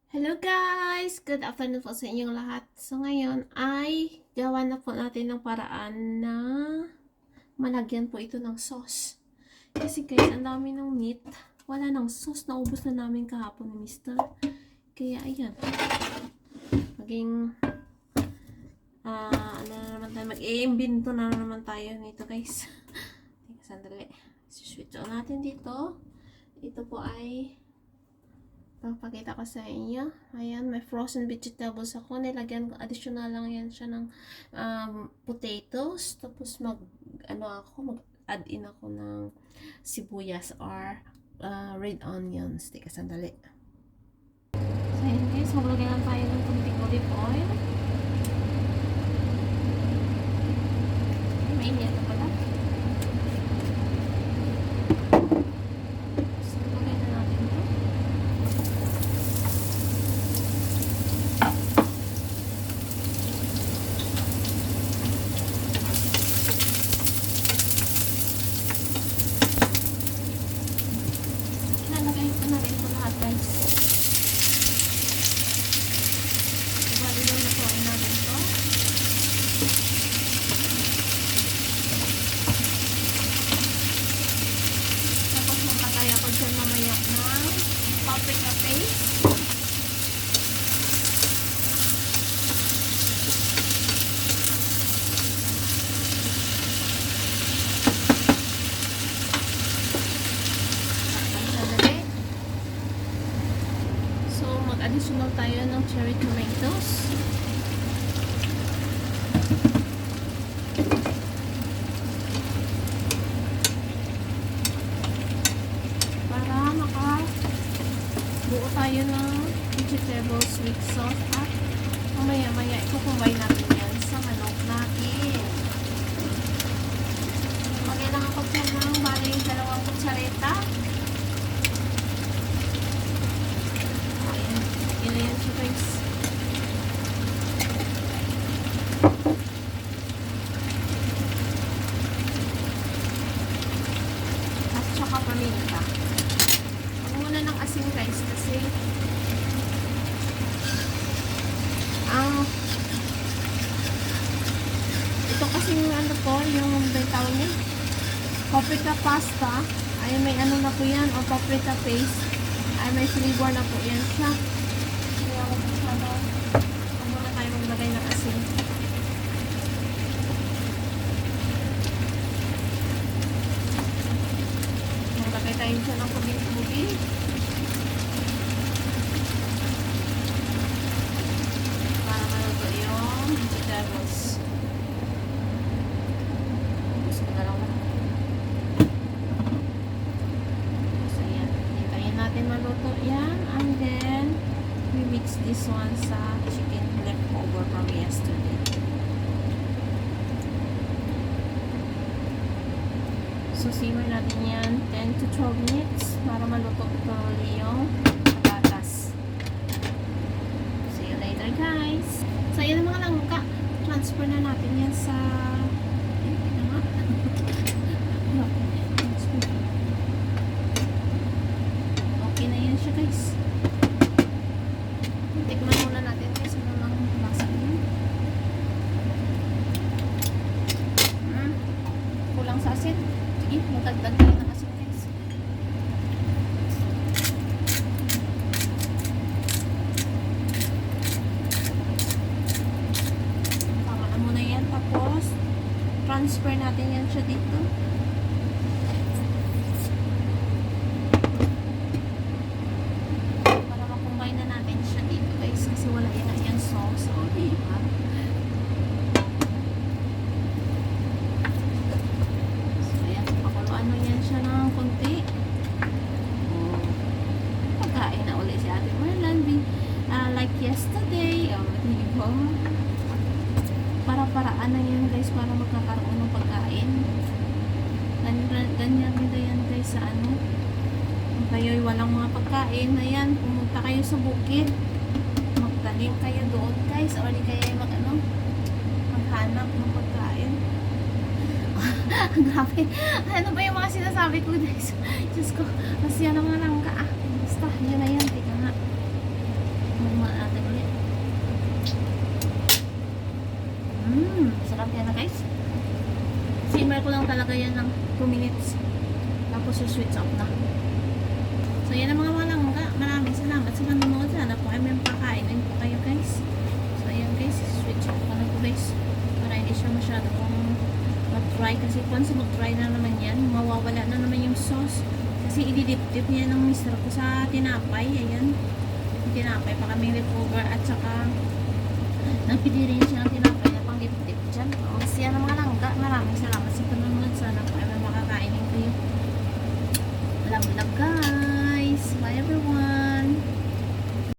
Hello guys! Good afternoon po sa inyong lahat. So ngayon ay gawa na po natin ng paraan na malagyan po ito ng sauce. Kasi guys, ang dami ng meat. Wala ng sauce. Naubos na namin kahapon ni Mr. Kaya ayan. Maging ano na naman tayo. Mag-iimbento na naman tayo nito guys. Teka sandali. Switch on natin dito. Ito po ay papakita ko sa inyo. Ayan, may frozen vegetables ako. Nilagyan ko, additional lang yan siya ng potatoes. Tapos mag-add in ako ng sibuyas or red onions. Teka, sandali. So, ayan guys, maglagay lang tayo ng kunting olive oil. Mainit na pala. Paprika paste. So, mag-additional tayo ng cherry tomatoes. Buo tayo ng vegetables with sauce at mamaya-maya ikukumbay natin yan sa manok natin. Magailang ako dyan ng bali 2 kutsareta. Ayan, yan siya guys. At saka paminta. Ng asin guys kasi ito kasi ano po yung tawag niya paprika pasta ay may ano na po yan o paprika paste ay may flavor na po yan siya kaya huwag muna tayo maglagay ng asin. Maglagay tayo siya ng tubig. Maluto yan and then we mix this one sa chicken leftover from yesterday. So simmer natin yan 10 to 12 minutes para maluto ito yung patatas. See you later guys. So yan ang mga langka, transfer na natin yan sa guys. Tikman muna natin guys ano lang lasa niya. Kulang sa asin. Sige, magdagdag tayo ng asin guys. Tama na muna yan. Tapos transfer natin yan siya dito. Like yesterday, diba? Para-paraan na yan guys para magkakaroon ng pagkain. Ganyan nila yan guys sa ano. Kung kayo'y walang mga pagkain, ayan, pumunta kayo sa bukid. Magtanim kayo doon guys. O di kayo maghanap ng pagkain. Grabe. Ano ba yung mga sinasabi ko guys? Diyos ko, masya naman lang ka. Basta, yun na yan. Tika nga. Ayan na guys. Simmer ko lang talaga yan ng 2 minutes. Tapos switch off na. So yan ang mga malangga. Maraming salamat sa panonood. Sana po ay may pakainin po kayo guys. So ayan guys, switch off ko na po guys. Para hindi siya masyado kung mag-dry. Kasi once mag-dry na naman yan, mawawala na naman yung sauce. Kasi ididip-dip niya ng mister ko sa tinapay. Ayan. Yung tinapay pa kaming leftover at saka nagpili rin siya ng tinapay na pang dip-dip dyan. O, siya ng mga langga. Maraming salamat sa panonood. Sana po ay may makakainin kayo. Love guys. Bye everyone.